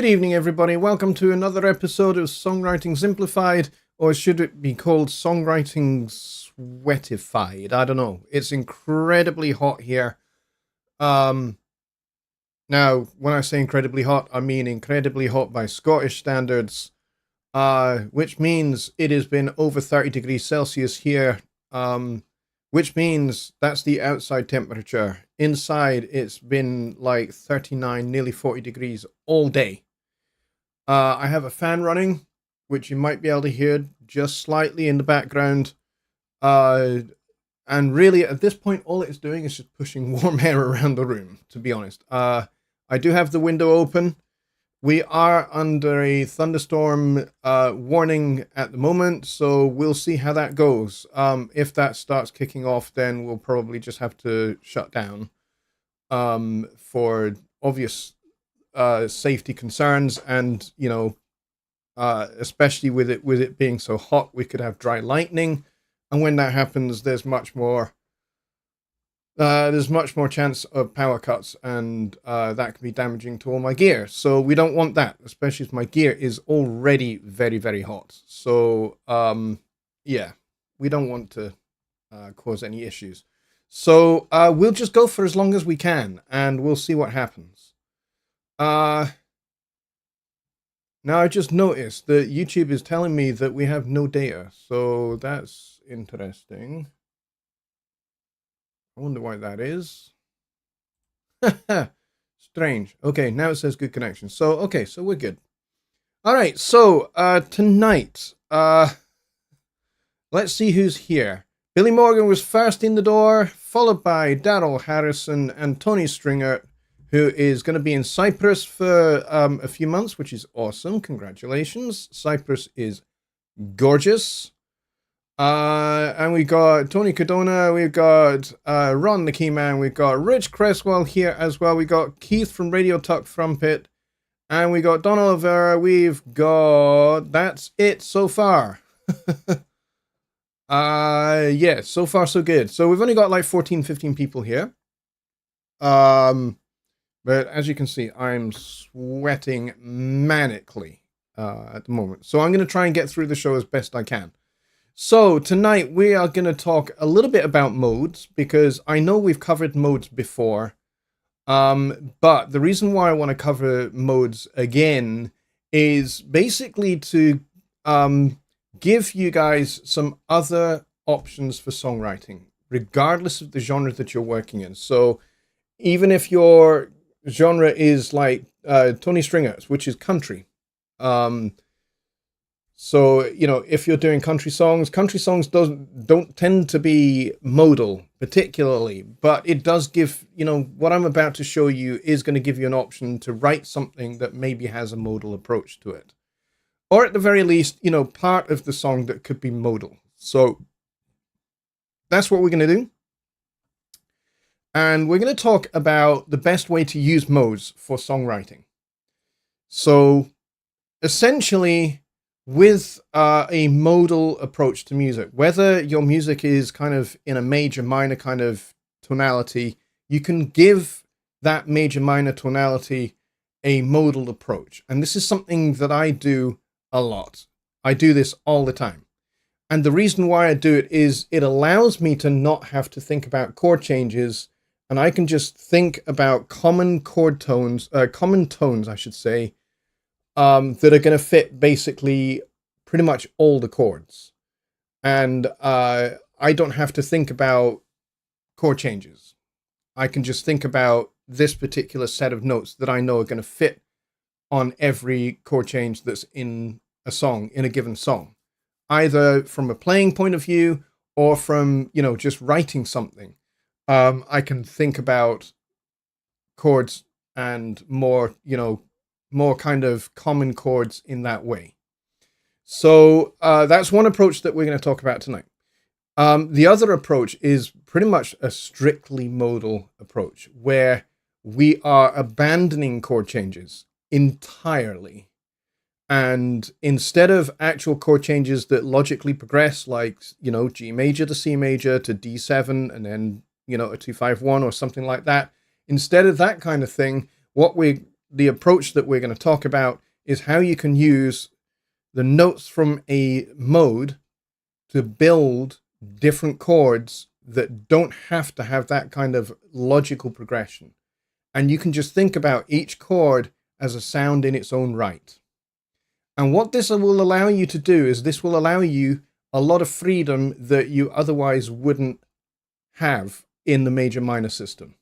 Good evening, everybody. Welcome to another episode of Songwriting Simplified, or should it be called Songwriting Sweatified? I don't know. It's incredibly hot here. Now, when I say incredibly hot, I mean incredibly hot by Scottish standards, which means it has been over 30 degrees Celsius here, which means that's the outside temperature. Inside, it's been like 39, nearly 40 degrees all day. I have a fan running, which you might be able to hear just slightly in the background. And really, at this point, all it's doing is just pushing warm air around the room, to be honest. I do have the window open. We are under a thunderstorm warning at the moment, so we'll see how that goes. If that starts kicking off, then we'll probably just have to shut down for obvious safety concerns, and especially with it being so hot, we could have dry lightning, and when that happens, there's much more chance of power cuts, and that can be damaging to all my gear. So we don't want that, especially if my gear is already very, very hot. So yeah, we don't want to cause any issues. So we'll just go for as long as we can, and we'll see what happens. Now I just noticed that YouTube is telling me that we have no data, so that's interesting. I wonder why that is. Strange. Okay, now it says good connection. So, okay, so we're good. All right, so tonight, let's see who's here. Billy Morgan was first in the door, followed by Daryl Harrison and Tony Stringer, who is going to be in Cyprus for a few months, which is awesome. Congratulations. Cyprus is gorgeous. And we got Tony Cadona, we've got Ron the Keyman, we've got Rich Cresswell here as well, we got Keith from Radio Tuck Trumpet, and we got Don Oliveira. We've got, that's it so far. Yeah, so far so good. So we've only got like 14, 15 people here. But as you can see, I'm sweating manically at the moment. So I'm going to try and get through the show as best I can. So tonight we are going to talk a little bit about modes, because I know we've covered modes before. But the reason why I want to cover modes again is basically to give you guys some other options for songwriting, regardless of the genre that you're working in. So even if your genre is like Tony Stringer's, which is country, so, if you're doing country songs don't tend to be modal particularly, but it does give, what I'm about to show you is going to give you an option to write something that maybe has a modal approach to it. Or at the very least, part of the song that could be modal. So that's what we're going to do. And we're going to talk about the best way to use modes for songwriting. So essentially, with a modal approach to music, whether your music is kind of in a major minor kind of tonality, you can give that major minor tonality a modal approach. And this is something that I do a lot. I do this all the time. And the reason why I do it is it allows me to not have to think about chord changes, and I can just think about common tones, I should say, that are going to fit basically pretty much all the chords. And I don't have to think about chord changes. I can just think about this particular set of notes that I know are going to fit on every chord change that's in a song, in a given song, either from a playing point of view or from, just writing something. I can think about chords and more kind of common chords in that way. So that's one approach that we're going to talk about tonight. The other approach is pretty much a strictly modal approach, where we are abandoning chord changes entirely. And instead of actual chord changes that logically progress, like, G major to C major to D7, and then, a 2-5-1 or something like that, instead of that kind of thing, what we're the approach that we're going to talk about is how you can use the notes from a mode to build different chords that don't have to have that kind of logical progression. And you can just think about each chord as a sound in its own right. And what this will allow you to do is this will allow you a lot of freedom that you otherwise wouldn't have in the major minor system.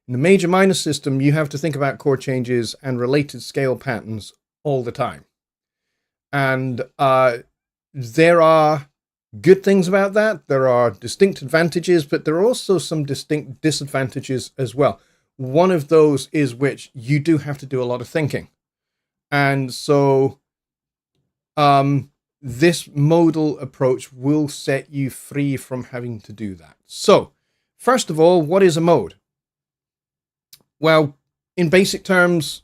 In the major minor system, you have to think about chord changes and related scale patterns all the time. And there are good things about that. There are distinct advantages, but there are also some distinct disadvantages as well. One of those is which you do have to do a lot of thinking. And so this modal approach will set you free from having to do that. So, first of all, what is a mode? Well, in basic terms,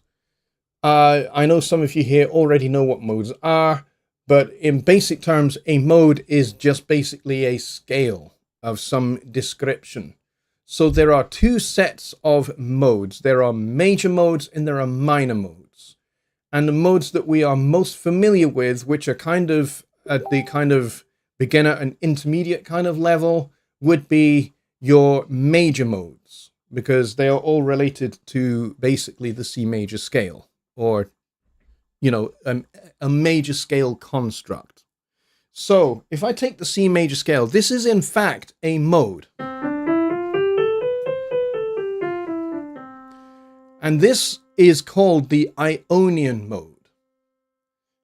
I know some of you here already know what modes are, but in basic terms, a mode is just basically a scale of some description. So there are two sets of modes. There are major modes and there are minor modes. And the modes that we are most familiar with, which are kind of at the kind of beginner and intermediate kind of level, would be your major modes, because they are all related to basically the C major scale, or, you know, a major scale construct. So if I take the C major scale, this is in fact a mode. And this is called the Ionian mode.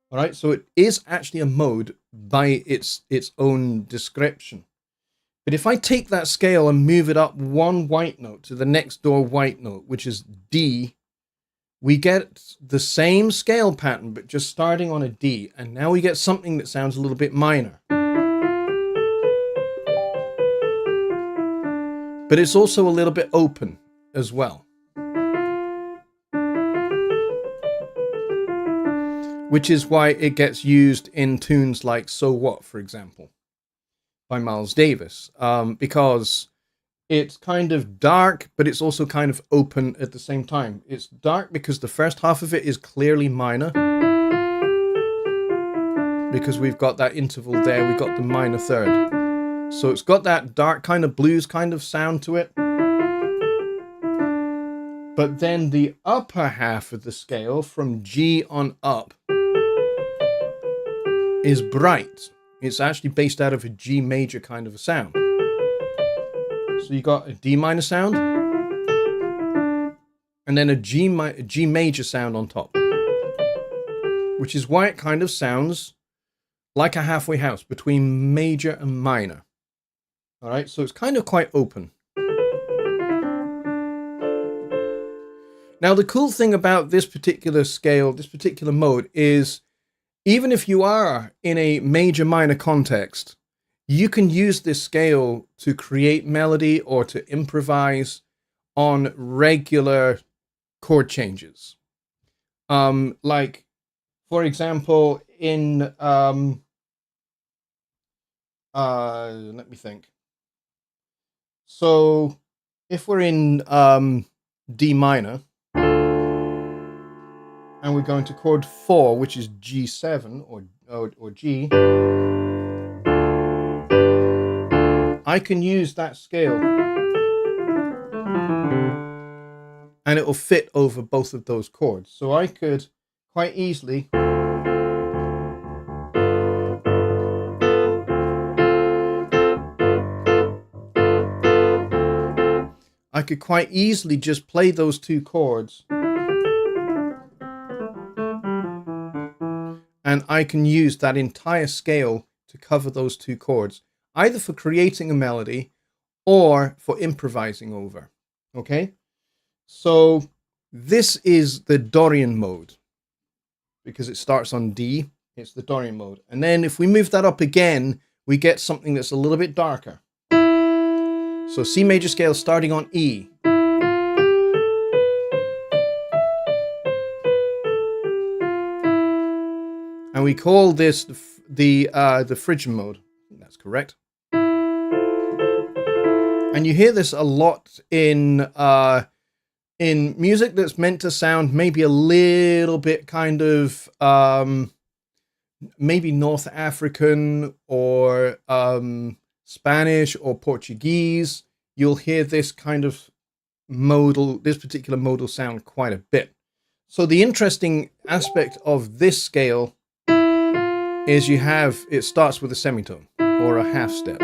All right, so it is actually a mode by its own description. But if I take that scale and move it up one white note to the next door white note, which is D, we get the same scale pattern, but just starting on a D. And now we get something that sounds a little bit minor. But it's also a little bit open as well. Which is why it gets used in tunes like So What, for example, by Miles Davis, because it's kind of dark, but it's also kind of open at the same time. It's dark because the first half of it is clearly minor, because we've got that interval there, we've got the minor third. So it's got that dark kind of blues kind of sound to it. But then the upper half of the scale from G on up is bright. It's actually based out of a G major kind of a sound. So you got a D minor sound and then a G major sound on top, which is why it kind of sounds like a halfway house between major and minor. All right, so it's kind of quite open. Now, the cool thing about this particular scale, this particular mode, is even if you are in a major minor context, you can use this scale to create melody or to improvise on regular chord changes. Like, for example, in, let me think. So if we're in D minor, and we're going to chord 4, which is G7 or G, I can use that scale and it will fit over both of those chords. So I could quite easily just play those two chords, and I can use that entire scale to cover those two chords, either for creating a melody or for improvising over. Okay? So this is the Dorian mode, because it starts on D. It's the Dorian mode. And then if we move that up again, we get something that's a little bit darker. So C major scale starting on E. And we call this the Phrygian mode. That's correct. And you hear this a lot in in music that's meant to sound maybe a little bit kind of maybe North African or Spanish or Portuguese, you'll hear this kind of this particular modal sound quite a bit. So the interesting aspect of this scale is it starts with a semitone or a half step.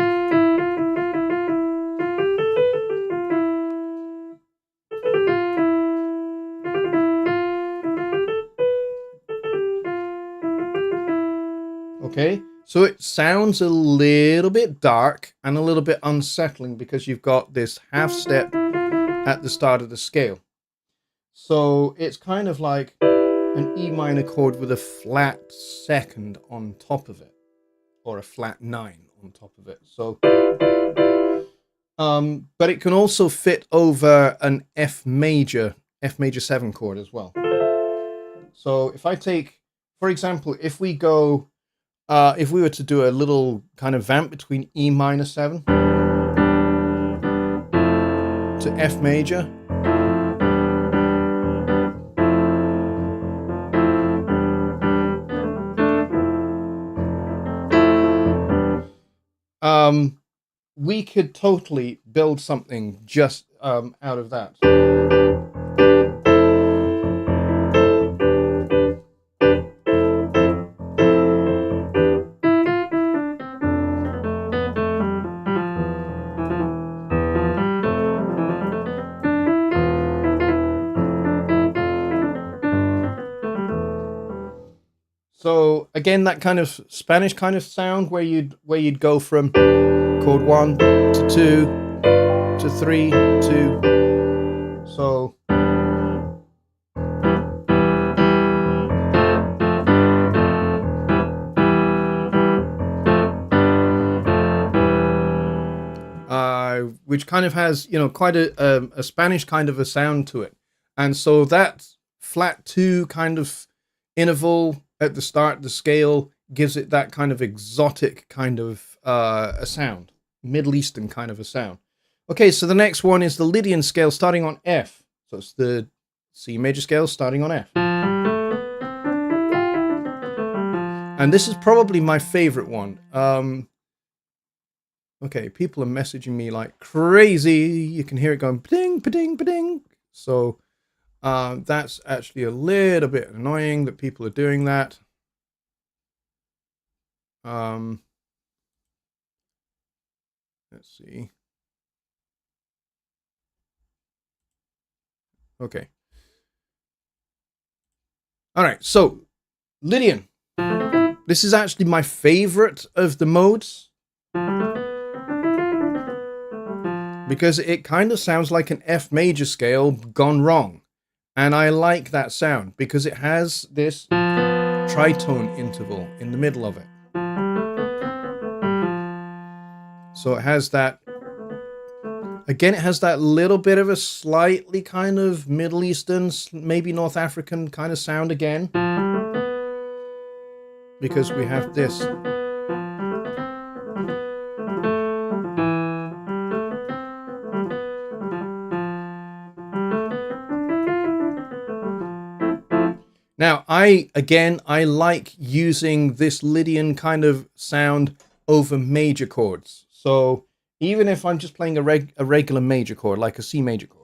Okay, so it sounds a little bit dark and a little bit unsettling because you've got this half step at the start of the scale. So it's kind of like an E minor chord with a flat second on top of it, or a flat 9 on top of it. So, but it can also fit over an F major 7 chord as well. So if I take, for example, if we were to do a little kind of vamp between E minor 7 to F major, we could totally build something just out of that. So again, that kind of Spanish kind of sound where you'd go from chord 1 to 2 to 3 to, so which kind of has, quite a Spanish kind of a sound to it. And so that flat 2 kind of interval at the start of the scale gives it that kind of exotic kind of a sound, Middle Eastern kind of a sound. Okay, so the next one is the Lydian scale starting on F. So it's the C major scale starting on F. And this is probably my favorite one. Okay, people are messaging me like crazy. You can hear it going pa-ding, pa-ding, pa-ding. So that's actually a little bit annoying that people are doing that. Let's see. Okay. All right, so Lydian. This is actually my favorite of the modes because it kind of sounds like an F major scale gone wrong. And I like that sound because it has this tritone interval in the middle of it. So it has that, again, it has that little bit of a slightly kind of Middle Eastern, maybe North African kind of sound again. Because we have this. Now, I like using this Lydian kind of sound over major chords. So even if I'm just playing a regular major chord, like a C major chord.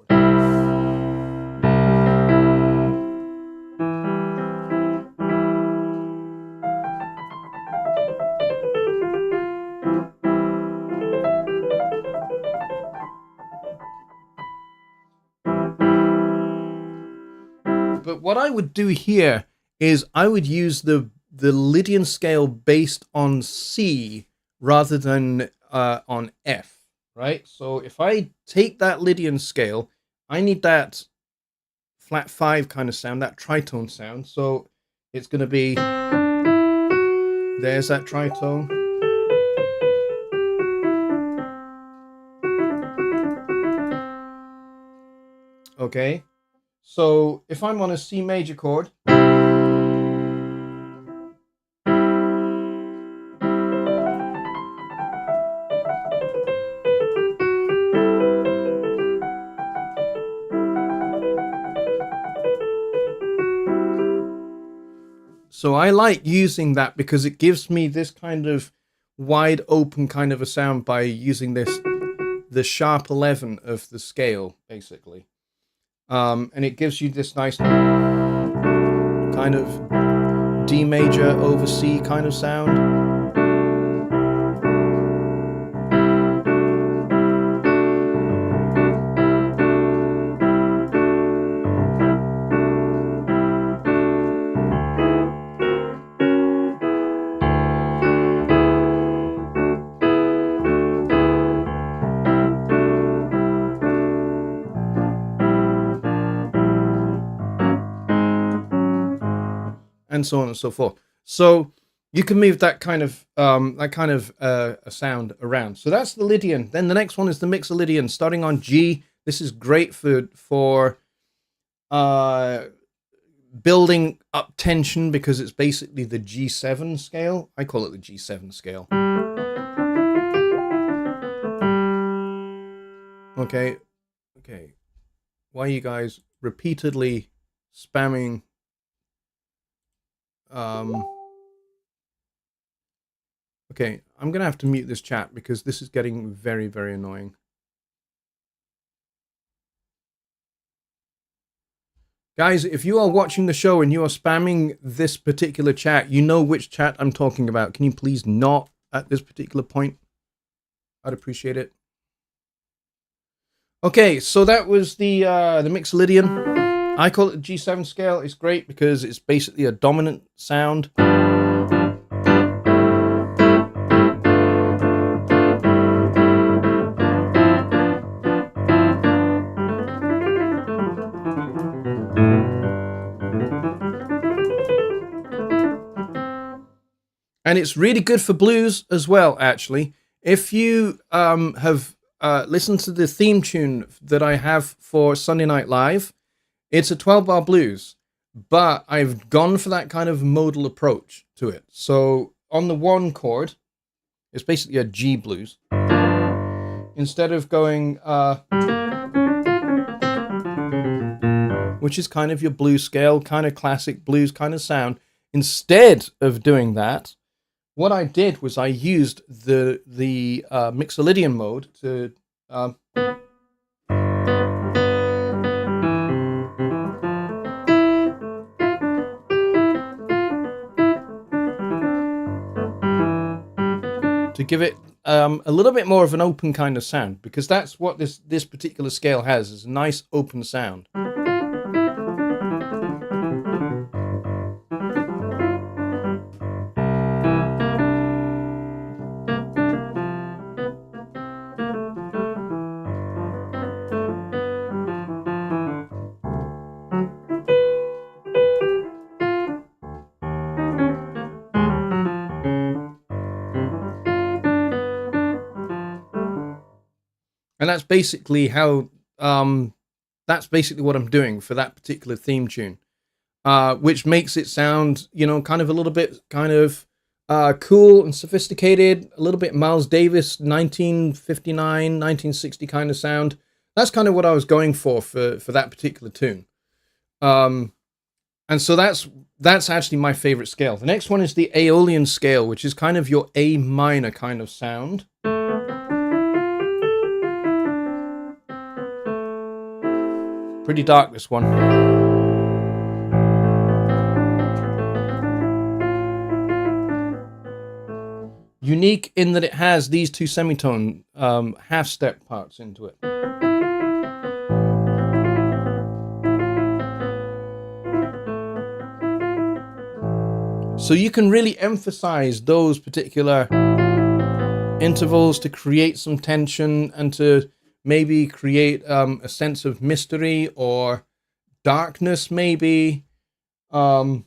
But what I would do here is I would use the Lydian scale based on C rather than on F, right? So if I take that Lydian scale, I need that flat 5 kind of sound, that tritone sound. So it's going to be, there's that tritone. Okay. So if I'm on a C major chord, So I like using that because it gives me this kind of wide open kind of a sound by using the sharp 11 of the scale, basically. And it gives you this nice kind of D major over C kind of sound. And so on and so forth. So you can move that kind of a sound around. So that's the Lydian. Then the next one is the Mixolydian, starting on G. This is great for building up tension because it's basically the G7 scale. I call it the G7 scale. Okay. Why are you guys repeatedly spamming? Okay, I'm gonna have to mute this chat because this is getting very, very annoying. Guys, if you are watching the show and you are spamming this particular chat, you know which chat I'm talking about. Can you please not at this particular point? I'd appreciate it. Okay, so that was the Mixolydian. I call it the G7 scale. It's great because it's basically a dominant sound. And it's really good for blues as well, actually. If you have listened to the theme tune that I have for Sunday Night Live, it's a 12-bar blues, but I've gone for that kind of modal approach to it. So on the one chord, it's basically a G blues. Instead of going, which is kind of your blues scale, kind of classic blues kind of sound, instead of doing that, what I did was I used the Mixolydian mode to give it a little bit more of an open kind of sound, because that's what this particular scale has, is a nice open sound. And that's basically how, that's basically what I'm doing for that particular theme tune, which makes it sound, you know, kind of a little bit kind of cool and sophisticated, a little bit Miles Davis, 1959, 1960 kind of sound. That's kind of what I was going for that particular tune. And so that's actually my favorite scale. The next one is the Aeolian scale, which is kind of your A minor kind of sound. Pretty dark, this one. Unique in that it has these two semitone half-step parts into it. So you can really emphasize those particular intervals to create some tension and to maybe create a sense of mystery or darkness, maybe. So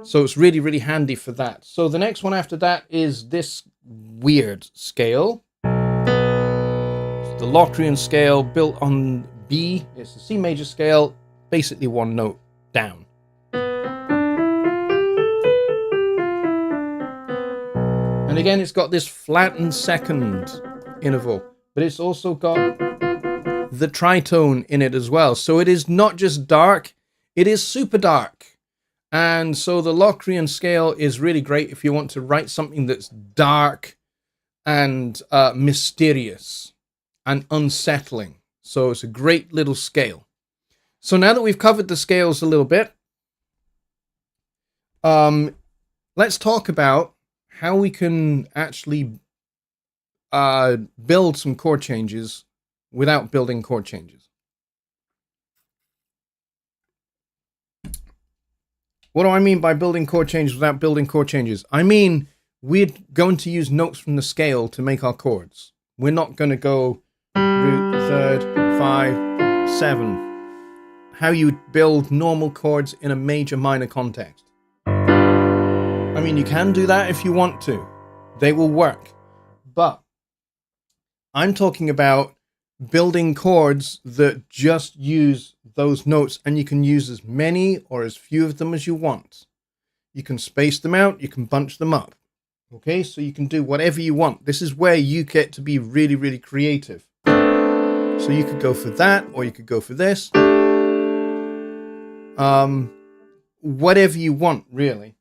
it's really, really handy for that. So the next one after that is this weird scale. It's the Locrian scale built on B. It's the C major scale, basically one note down. And again, it's got this flattened second interval, but it's also got the tritone in it as well. So it is not just dark, it is super dark. And so the Locrian scale is really great if you want to write something that's dark and mysterious and unsettling. So it's a great little scale. So now that we've covered the scales a little bit, let's talk about how we can actually build some chord changes without building chord changes. What do I mean by building chord changes without building chord changes? I mean, we're going to use notes from the scale to make our chords. We're not going to go root, third, 5, 7. How you would build normal chords in a major minor context. I mean, you can do that if you want to. They will work. But I'm talking about building chords that just use those notes, and you can use as many or as few of them as you want. You can space them out, you can bunch them up. Okay, so you can do whatever you want. This is where you get to be really, really creative. So you could go for that, or you could go for this. Whatever you want, really.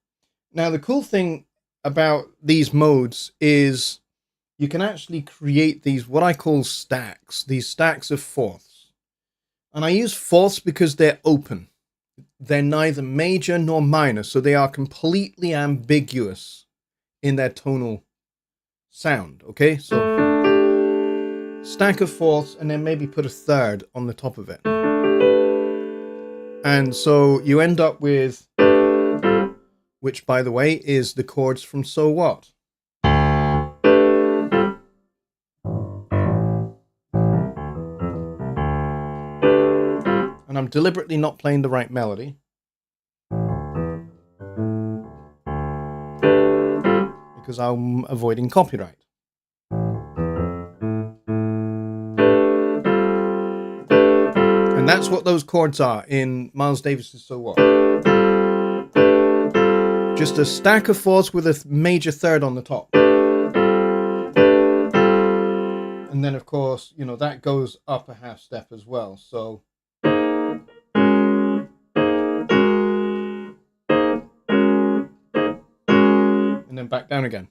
Now, the cool thing about these modes is you can actually create these, what I call stacks, these stacks of fourths. And I use fourths because they're open. They're neither major nor minor, so they are completely ambiguous in their tonal sound, okay? So, stack of fourths, and then maybe put a third on the top of it. And so you end up with, which, by the way, is the chords from So What? And I'm deliberately not playing the right melody. Because I'm avoiding copyright. And that's what those chords are in Miles Davis's So What? Just a stack of fourths with a major third on the top. And then, of course, you know, that goes up a half step as well. So and then back down again.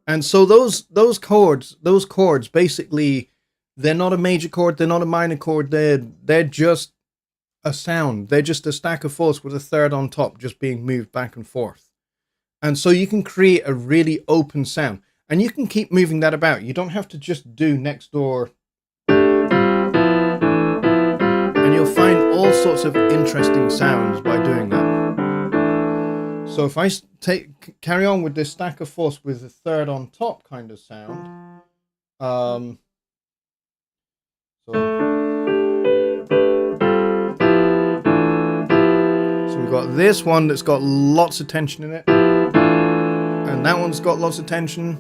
And so those chords basically, they're not a major chord, they're not a minor chord, they're just a sound. They're just a stack of fourths with a third on top just being moved back and forth. And so you can create a really open sound. And you can keep moving that about. You don't have to just do next door. And you'll find all sorts of interesting sounds by doing that. So if I carry on with this stack of fourths with a third on top kind of sound. So we've got this one that's got lots of tension in it. And that one's got lots of tension.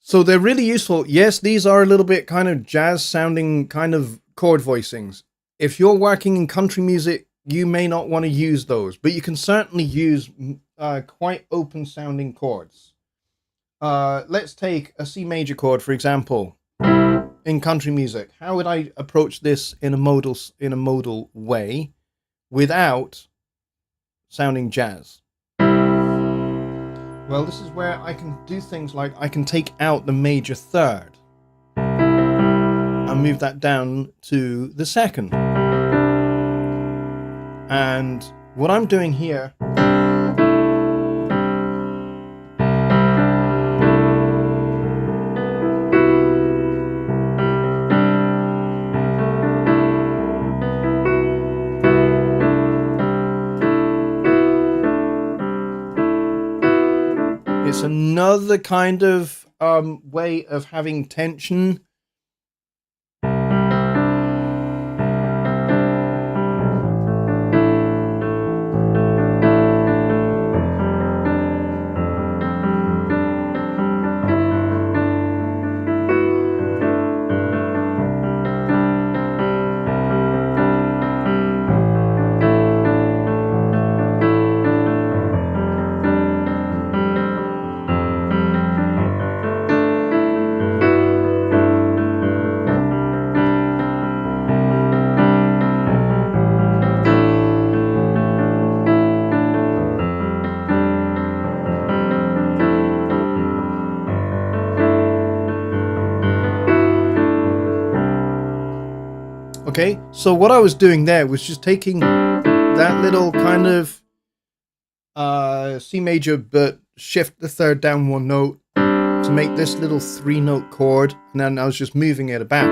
So they're really useful. Yes, these are a little bit kind of jazz sounding kind of chord voicings. If you're working in country music, you may not want to use those, but you can certainly use quite open sounding chords. Let's take a C major chord, for example, in country music. How would I approach this in a modal way without sounding jazz? Well, this is where I can do things like I can take out the major third and move that down to the second. And what I'm doing here it's another kind of way of having tension. Okay, so what I was doing there was just taking that little kind of C major, but shift the third down one note to make this little 3-note chord, and then I was just moving it about.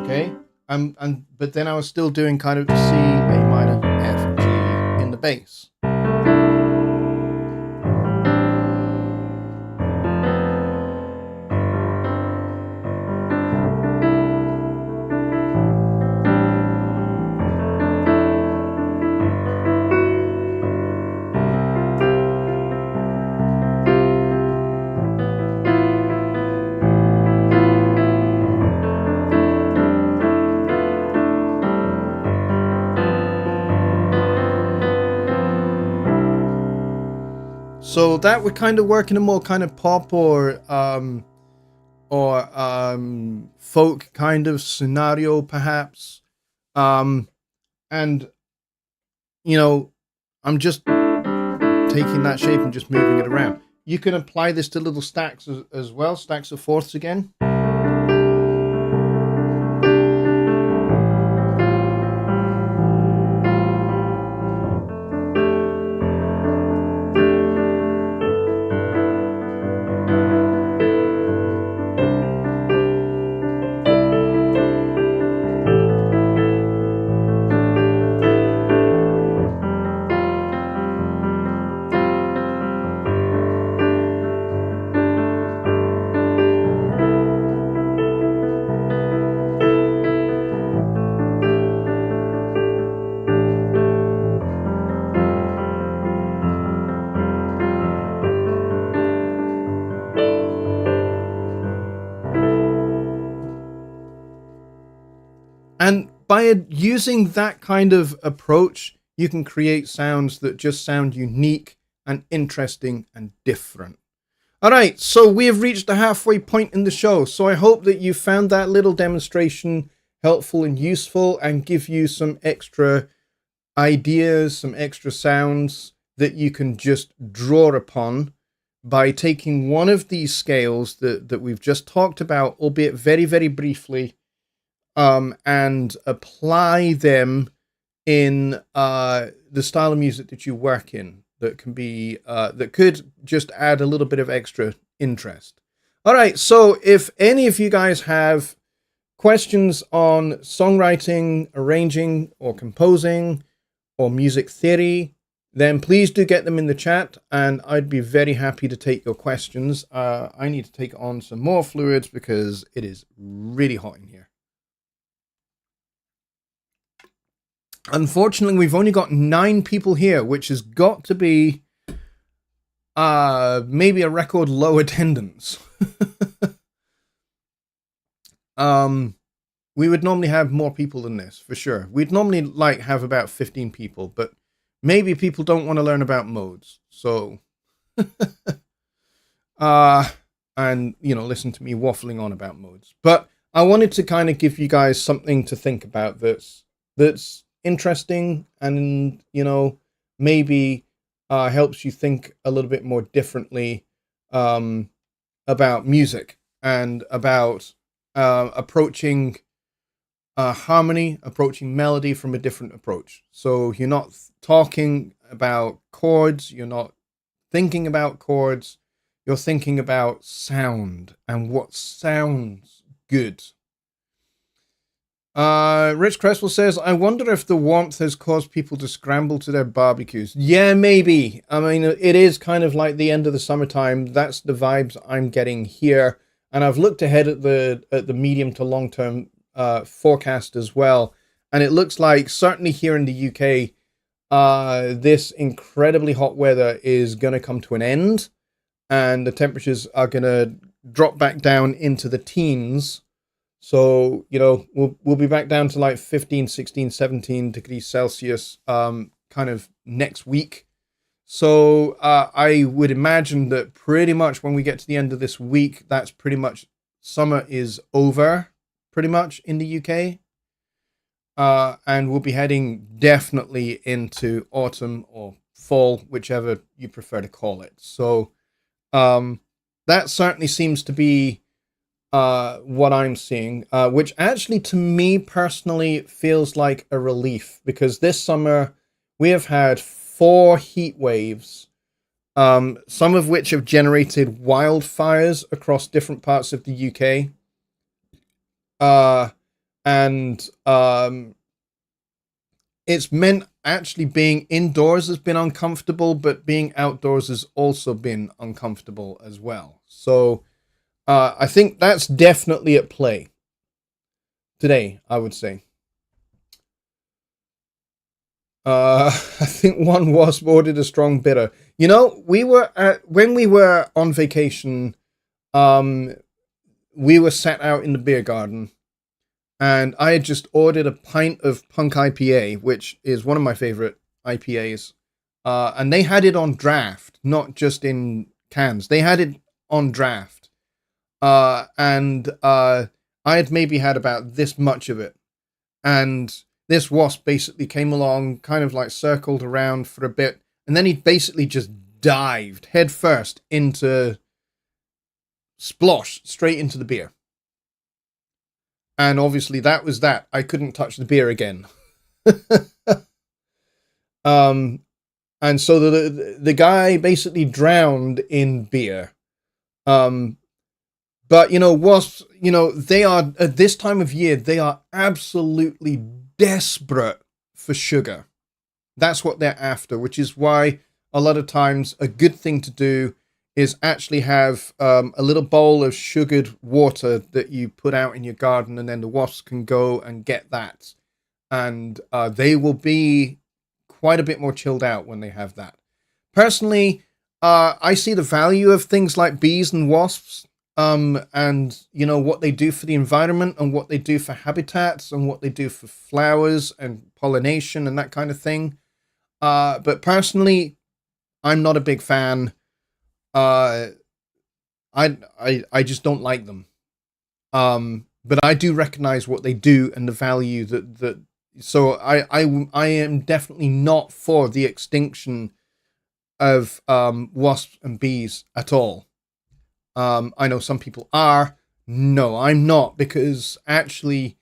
Okay, but then I was still doing kind of C, A minor, F, G in the bass. So that would kind of work in a more kind of pop or folk kind of scenario, perhaps. And you know, I'm just taking that shape and just moving it around. You can apply this to little stacks as well, stacks of fourths again. And by using that kind of approach, you can create sounds that just sound unique and interesting and different. All right, so we have reached the halfway point in the show. So I hope that you found that little demonstration helpful and useful and give you some extra ideas, some extra sounds that you can just draw upon by taking one of these scales that we've just talked about, albeit very, very briefly, and apply them in the style of music that you work in. That can be that could just add a little bit of extra interest. All right, so if any of you guys have questions on songwriting, arranging, or composing, or music theory, then please do get them in the chat, and I'd be very happy to take your questions. I need to take on some more fluids because it is really hot in here. Unfortunately, we've only got 9 people here, which has got to be maybe a record low attendance. We would normally have more people than this, for sure. We'd normally have about 15 people, but maybe people don't want to learn about modes. So, and, listen to me waffling on about modes. But I wanted to kind of give you guys something to think about that's interesting and, maybe helps you think a little bit more differently about music and about approaching harmony, approaching melody from a different approach. So you're not talking about chords, you're not thinking about chords, you're thinking about sound and what sounds good. Rich Cresswell says, I wonder if the warmth has caused people to scramble to their barbecues. Yeah, maybe. I mean, it is kind of like the end of the summertime. That's the vibes I'm getting here. And I've looked ahead at the medium to long term forecast as well. And it looks like, certainly here in the UK, this incredibly hot weather is going to come to an end. And the temperatures are going to drop back down into the teens. So, we'll be back down to like 15, 16, 17 degrees Celsius kind of next week. So I would imagine that pretty much when we get to the end of this week, that's pretty much summer is over, pretty much in the UK. And we'll be heading definitely into autumn or fall, whichever you prefer to call it. So that certainly seems to be what I'm seeing, which actually to me personally feels like a relief, because this summer we have had 4 heat waves, some of which have generated wildfires across different parts of the UK. And it's meant actually being indoors has been uncomfortable, but being outdoors has also been uncomfortable as well. So I think that's definitely at play today, I would say. I think one wasp ordered a strong bitter. You know, when we were on vacation, we were sat out in the beer garden, and I had just ordered a pint of Punk IPA, which is one of my favorite IPAs. And they had it on draft, not just in cans. They had it on draft. And I had maybe had about this much of it. And this wasp basically came along, kind of like circled around for a bit, and then he basically just dived head first into splosh, straight into the beer. And obviously that was that. I couldn't touch the beer again. And so the guy basically drowned in beer. But, you know, wasps, you know, they are, at this time of year, they are absolutely desperate for sugar. That's what they're after, which is why a lot of times a good thing to do is actually have a little bowl of sugared water that you put out in your garden, and then the wasps can go and get that. And they will be quite a bit more chilled out when they have that. Personally, I see the value of things like bees and wasps, and you know what they do for the environment and what they do for habitats and what they do for flowers and pollination and that kind of thing. But personally, I'm not a big fan. I just don't like them. But I do recognize what they do and the value that. So I am definitely not for the extinction of wasps and bees at all. I know some people are. No, I'm not, because actually,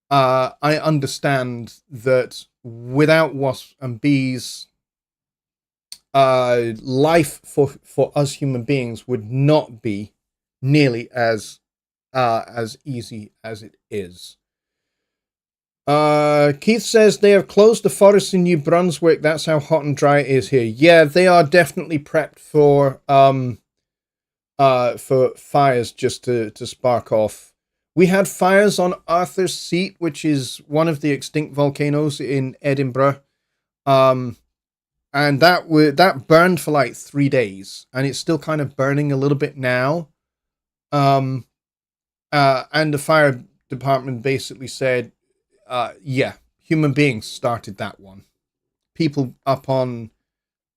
I understand that without wasps and bees, life for us human beings would not be nearly as easy as it is. Keith says they have closed the forest in New Brunswick. That's how hot and dry it is here. Yeah, they are definitely prepped for fires just to spark off. We had fires on Arthur's Seat, which is one of the extinct volcanoes in Edinburgh. And that burned for like 3 days, and it's still kind of burning a little bit now. And the fire department basically said, yeah, human beings started that one. People up on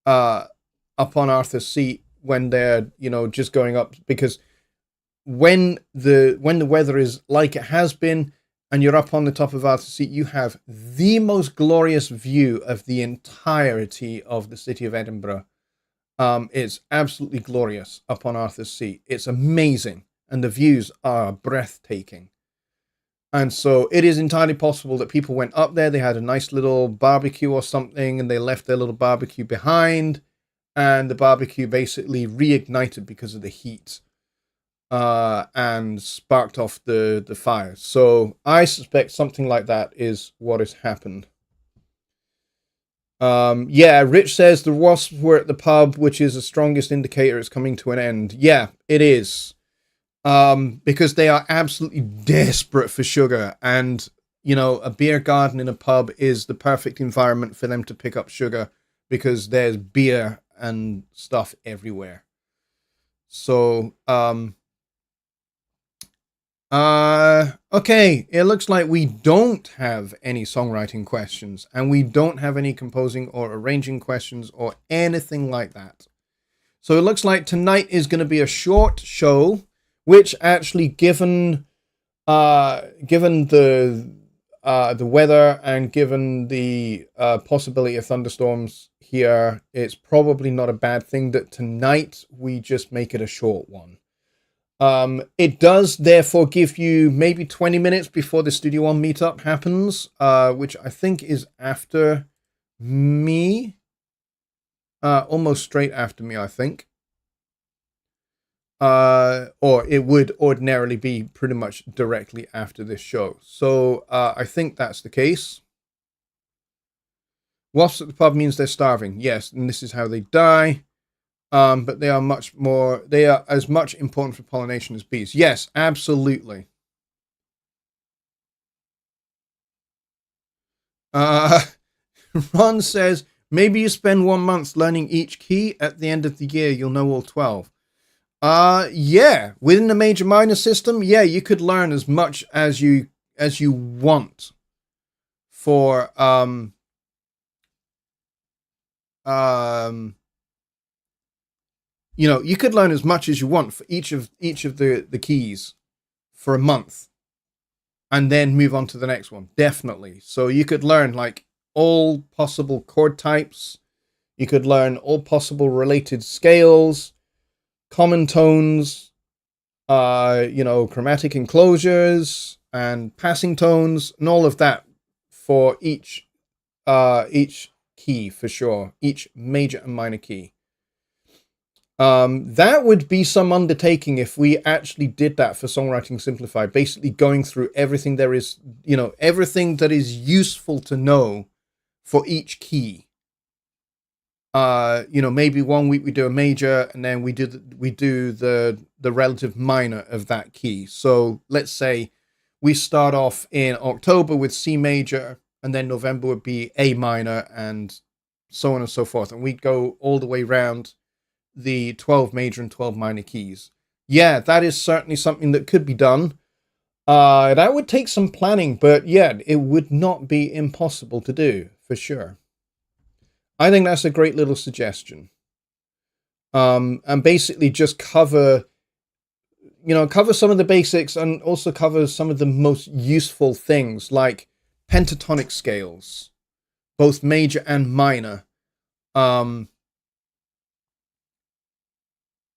Arthur's Seat, when they're, you know, just going up, because when the weather is like it has been and you're up on the top of Arthur's Seat, you have the most glorious view of the entirety of the city of Edinburgh. It's absolutely glorious up on Arthur's Seat. It's amazing, and the views are breathtaking. And so it is entirely possible that people went up there, they had a nice little barbecue or something, and they left their little barbecue behind, and the barbecue basically reignited because of the heat, and sparked off the fire. So I suspect something like that is what has happened. Yeah, Rich says the wasps were at the pub, which is the strongest indicator it's coming to an end. Yeah, it is. Because they are absolutely desperate for sugar, and you know, a beer garden in a pub is the perfect environment for them to pick up sugar, because there's beer and stuff everywhere. So okay, it looks like we don't have any songwriting questions, and we don't have any composing or arranging questions or anything like that. So it looks like tonight is going to be a short show, which actually, given the weather and given the possibility of thunderstorms here, it's probably not a bad thing that tonight we just make it a short one. It does therefore give you maybe 20 minutes before the Studio One meetup happens, which I think is after me. Almost straight after me, I think. Or it would ordinarily be pretty much directly after this show. So I think that's the case. Wasps at the pub means they're starving. Yes, and this is how they die. But they are as much important for pollination as bees. Yes, absolutely. Ron says, maybe you spend 1 month learning each key. At the end of the year, you'll know all 12. Yeah, within the major minor system, yeah, you could learn as much as you want for you know, you could learn as much as you want for each of the keys for a month and then move on to the next one. Definitely. So you could learn like all possible chord types. You could learn all possible related scales, common tones, you know, chromatic enclosures and passing tones and all of that for each key for sure, each major and minor key. That would be some undertaking if we actually did that for Songwriting Simplified, basically going through everything there is, you know, everything that is useful to know for each key. You know, maybe 1 week we do a major and then we do the relative minor of that key. So let's say we start off in October with C major and then November would be A minor and so on and so forth. And we'd go all the way around the 12 major and 12 minor keys. Yeah, that is certainly something that could be done. That would take some planning, but yeah, it would not be impossible to do, for sure. I think that's a great little suggestion. And basically just cover some of the basics and also cover some of the most useful things like pentatonic scales, both major and minor.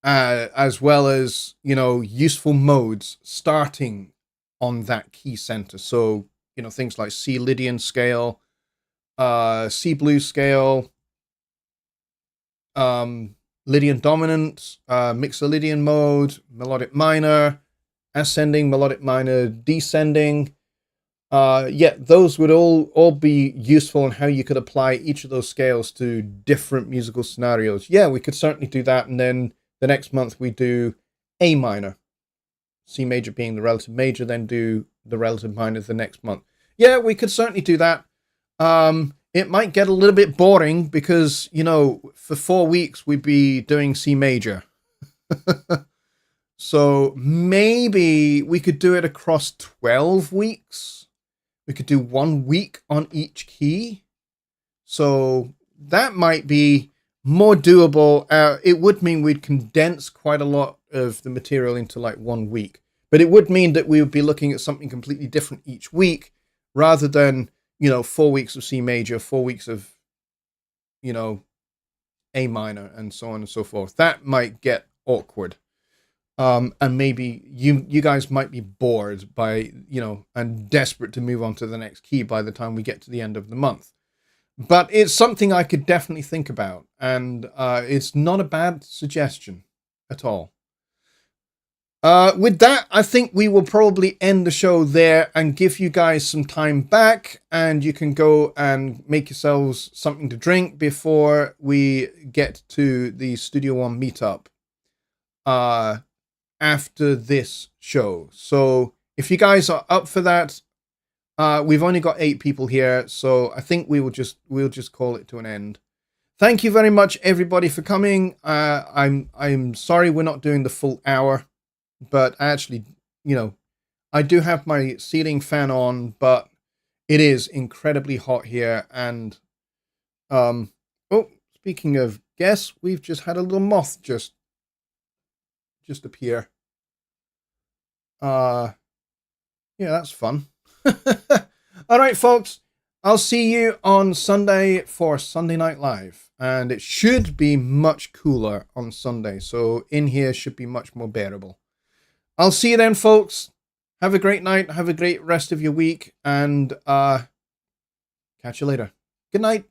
As well as, you know, useful modes starting on that key center. So, you know, things like C Lydian scale, C blues scale, Lydian dominant, Mixolydian mode, melodic minor, ascending, melodic minor, descending. Yeah, those would all be useful in how you could apply each of those scales to different musical scenarios. Yeah, we could certainly do that, and then the next month we do A minor, C major being the relative major, then do the relative minor the next month. Yeah, we could certainly do that. It might get a little bit boring because, you know, for 4 weeks we'd be doing C major. So maybe we could do it across 12 weeks. We could do 1 week on each key. So that might be more doable. It would mean we'd condense quite a lot of the material into like 1 week, but it would mean that we would be looking at something completely different each week rather than, you know, 4 weeks of C major, 4 weeks of, you know, A minor and so on and so forth. That might get awkward. And maybe you guys might be bored by, you know, and desperate to move on to the next key by the time we get to the end of the month. But it's something I could definitely think about, and it's not a bad suggestion at all. With that, I think we will probably end the show there and give you guys some time back, and you can go and make yourselves something to drink before we get to the Studio One meetup after this show. So if you guys are up for that, we've only got 8 people here, so I think we'll just call it to an end. Thank you very much, everybody, for coming. I'm sorry we're not doing the full hour, but actually, you know, I do have my ceiling fan on, but it is incredibly hot here. And oh, speaking of guests, we've just had a little moth just appear. Yeah, that's fun. All right, folks, I'll see you on Sunday for Sunday Night Live, and it should be much cooler on Sunday, so in here should be much more bearable. I'll see you then, folks. Have a great night. Have a great rest of your week. And catch you later. Good night.